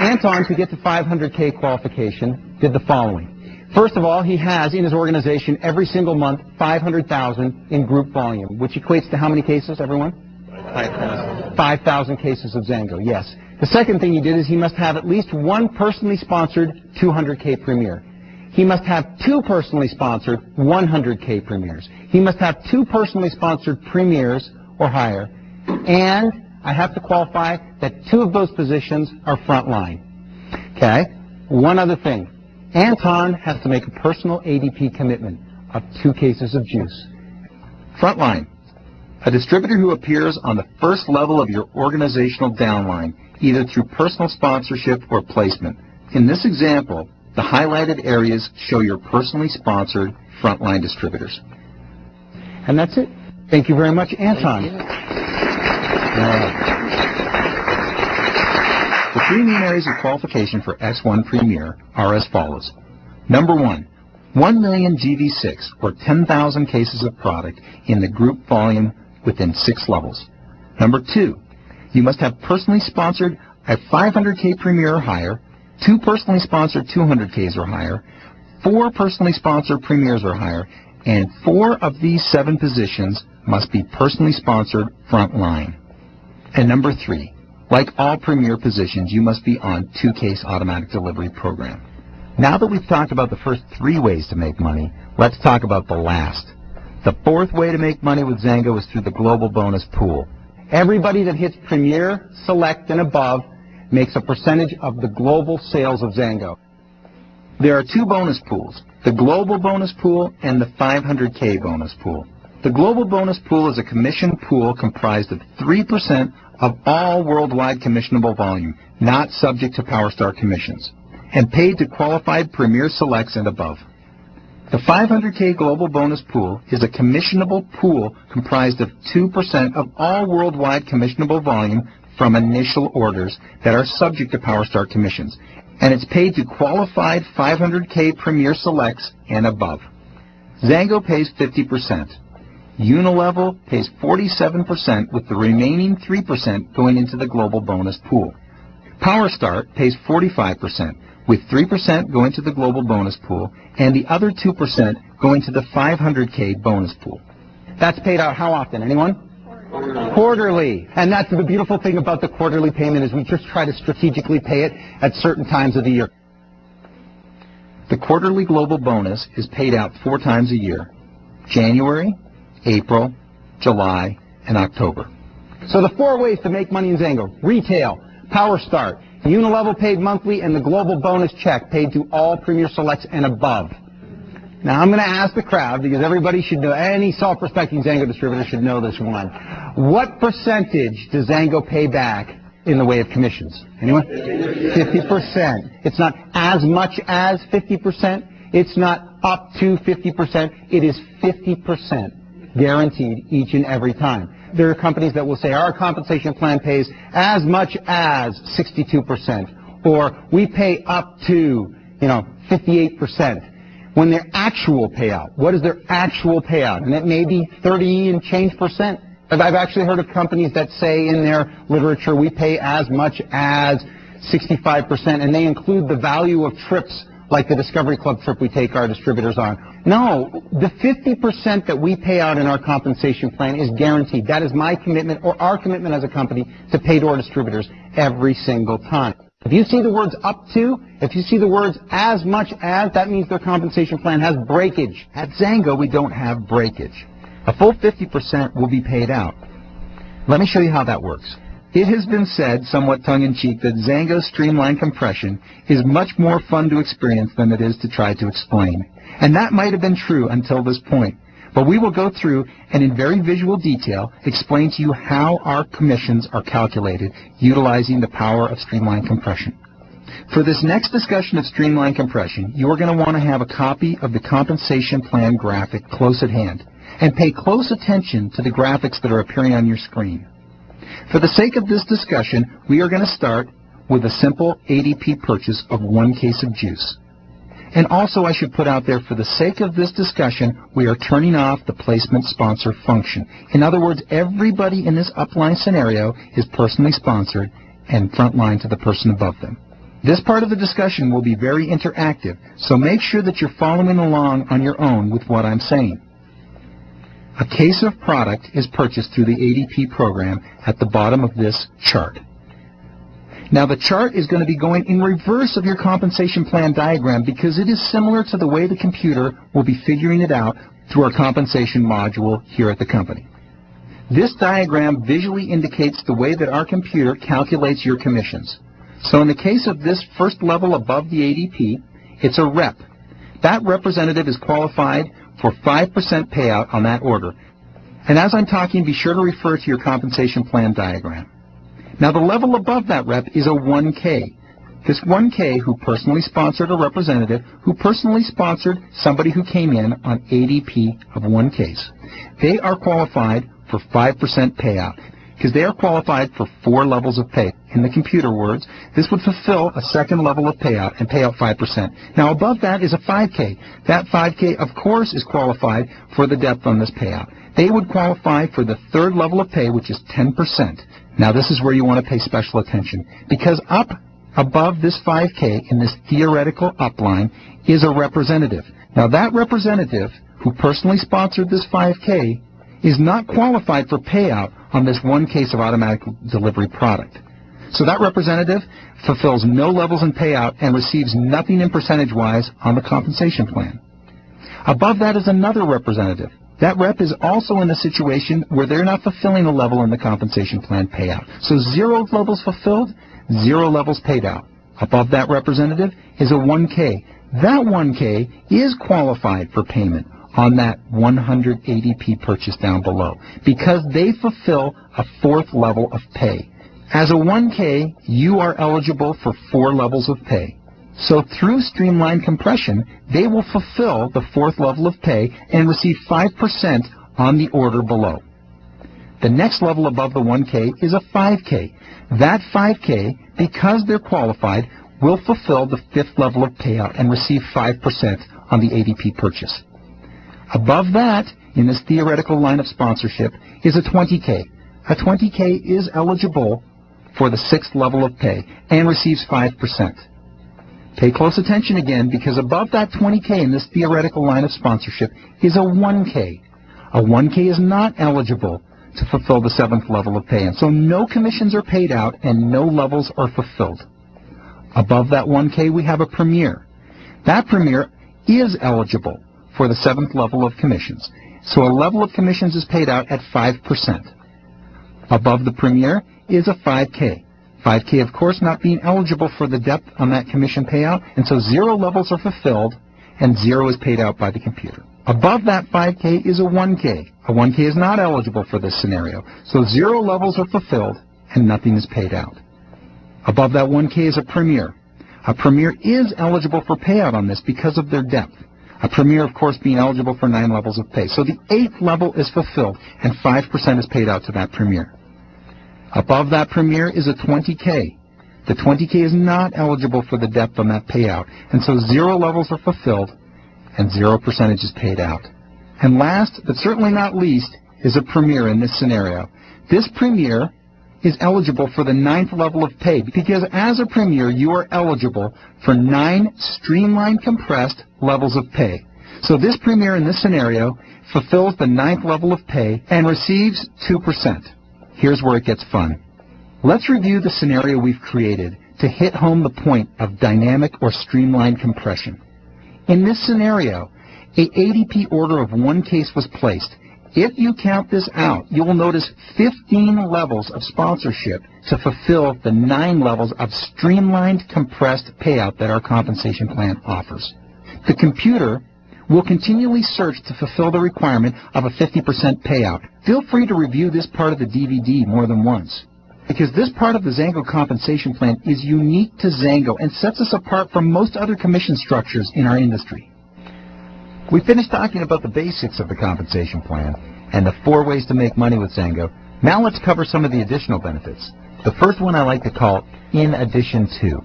Anton, to get to 500K qualification, did the following. First of all, he has in his organization every single month 500,000 in group volume, which equates to how many cases, everyone? 5,000. 5,000 cases of Xango, yes. The second thing he did is he must have at least one personally sponsored 200K premier. He must have two personally sponsored 100K premiers. He must have two personally sponsored premiers or higher. And I have to qualify that two of those positions are frontline. Okay? One other thing. Anton has to make a personal ADP commitment of 2 cases of juice. Frontline. A distributor who appears on the first level of your organizational downline, either through personal sponsorship or placement. In this example, the highlighted areas show your personally sponsored frontline distributors. And that's it. Thank you very much, Anton. The 3 main areas of qualification for S1 Premier are as follows. Number 1, 1 million GV6, or 10,000 cases of product in the group volume within 6 levels. Number 2, you must have personally sponsored a 500K Premier or higher, 2 personally sponsored 200Ks or higher, 4 personally sponsored Premiers or higher, and 4 of these 7 positions must be personally sponsored frontline. And number 3, like all Premier positions, you must be on 2-case automatic delivery program. Now that we've talked about the first 3 ways to make money, let's talk about the last. The 4th way to make money with Xango is through the global bonus pool. Everybody that hits Premier, Select, and above makes a percentage of the global sales of Xango. There are 2 bonus pools, the global bonus pool and the 500K bonus pool. The global bonus pool is a commission pool comprised of 3% of all worldwide commissionable volume, not subject to PowerStar commissions, and paid to qualified Premier Selects and above. The 500K Global Bonus Pool is a commissionable pool comprised of 2% of all worldwide commissionable volume from initial orders that are subject to PowerStar commissions, and it's paid to qualified 500K Premier Selects and above. Xango pays 50%. Unilevel pays 47%, with the remaining 3% going into the Global Bonus Pool. PowerStar pays 45%, with 3% going to the Global Bonus Pool and the other 2% going to the 500K Bonus Pool. That's paid out how often? Anyone? Quarterly. And that's the beautiful thing about the quarterly payment is we just try to strategically pay it at certain times of the year. The quarterly Global Bonus is paid out 4 times a year: January, April, July, and October. So the 4 ways to make money in Xango: retail, PowerStar, Unilevel paid monthly, and the global bonus check paid to all Premier Selects and above. Now I'm going to ask the crowd, because everybody should know, any self-respecting Xango distributor should know this one. What percentage does Xango pay back in the way of commissions? Anyone? 50%. It's not as much as 50%. It's not up to 50%. It is 50% guaranteed each and every time. There are companies that will say our compensation plan pays as much as 62%, or we pay up to, 58%. When their actual payout, what is their actual payout? And it may be 30 and change percent. I've actually heard of companies that say in their literature we pay as much as 65%, and they include the value of trips like the Discovery Club trip we take our distributors on. No, the 50% that we pay out in our compensation plan is guaranteed. That is my commitment, or our commitment as a company, to pay to our distributors every single time. If you see the words up to, if you see the words as much as, that means their compensation plan has breakage. At Xango, we don't have breakage. A full 50% will be paid out. Let me show you how that works. It has been said, somewhat tongue-in-cheek, that Xango's streamline compression is much more fun to experience than it is to try to explain. And that might have been true until this point. But we will go through and in very visual detail explain to you how our commissions are calculated utilizing the power of streamline compression. For this next discussion of streamline compression, you are going to want to have a copy of the compensation plan graphic close at hand, and pay close attention to the graphics that are appearing on your screen. For the sake of this discussion, we are going to start with a simple ADP purchase of 1 case of juice. And also, I should put out there, for the sake of this discussion, we are turning off the placement sponsor function. In other words, everybody in this upline scenario is personally sponsored and frontline to the person above them. This part of the discussion will be very interactive, so make sure that you're following along on your own with what I'm saying. A case of product is purchased through the ADP program at the bottom of this chart. Now the chart is going to be going in reverse of your compensation plan diagram because it is similar to the way the computer will be figuring it out through our compensation module here at the company. This diagram visually indicates the way that our computer calculates your commissions. So in the case of this first level above the ADP, it's a rep. That representative is qualified for 5% payout on that order. And as I'm talking, be sure to refer to your compensation plan diagram. Now the level above that rep is a 1K. This 1K who personally sponsored a representative, who personally sponsored somebody who came in on ADP of 1Ks. They are qualified for 5% payout because they are qualified for 4 levels of pay. In the computer words, this would fulfill a second level of payout and pay out 5%. Now above that is a 5K. That 5K, of course, is qualified for the depth on this payout. They would qualify for the third level of pay, which is 10%. Now this is where you want to pay special attention because up above this 5K in this theoretical upline is a representative. Now that representative who personally sponsored this 5K is not qualified for payout on this one case of automatic delivery product. So that representative fulfills no levels in payout and receives nothing in percentage-wise on the compensation plan. Above that is another representative. That rep is also in a situation where they're not fulfilling a level in the compensation plan payout. So 0 levels fulfilled, 0 levels paid out. Above that representative is a 1K. That 1K is qualified for payment on that 100 ADP purchase down below because they fulfill a 4th level of pay. As a 1K, you are eligible for 4 levels of pay. So through streamlined compression, they will fulfill the 4th level of pay and receive 5% on the order below. The next level above the 1K is a 5K. That 5K, because they're qualified, will fulfill the 5th level of payout and receive 5% on the ADP purchase. Above that, in this theoretical line of sponsorship, is a 20K. A 20K is eligible for the 6th level of pay and receives 5%. Pay close attention again because above that 20K in this theoretical line of sponsorship is a 1K. A 1K is not eligible to fulfill the 7th level of pay, and so no commissions are paid out and no levels are fulfilled. Above that 1K we have a premier. That premier is eligible for the 7th level of commissions. So a level of commissions is paid out at 5%. Above the premier is a 5K. 5K, of course, not being eligible for the depth on that commission payout, and so 0 levels are fulfilled and 0 is paid out by the computer. Above that 5K is a 1K. A 1K is not eligible for this scenario, so 0 levels are fulfilled and nothing is paid out. Above that 1K is a premier. A premier is eligible for payout on this because of their depth. A premier, of course, being eligible for 9 levels of pay. So the 8th level is fulfilled, and 5% is paid out to that premier. Above that premier is a 20K. The 20K is not eligible for the depth on that payout, and so 0 levels are fulfilled, and 0% is paid out. And last, but certainly not least, is a premier in this scenario. This premier is eligible for the 9th level of pay because as a premier you are eligible for 9 streamlined compressed levels of pay. So this premier in this scenario fulfills the 9th level of pay and receives 2%. Here's where it gets fun. Let's review the scenario we've created to hit home the point of dynamic or streamlined compression. In this scenario, a ADP order of 1 case was placed. If you count this out, you will notice 15 levels of sponsorship to fulfill the 9 levels of streamlined compressed payout that our compensation plan offers. The computer will continually search to fulfill the requirement of a 50% payout. Feel free to review this part of the DVD more than once, because this part of the Xango compensation plan is unique to Xango and sets us apart from most other commission structures in our industry. We finished talking about the basics of the compensation plan and the 4 ways to make money with Xango. Now let's cover some of the additional benefits. The first one I like to call in addition to.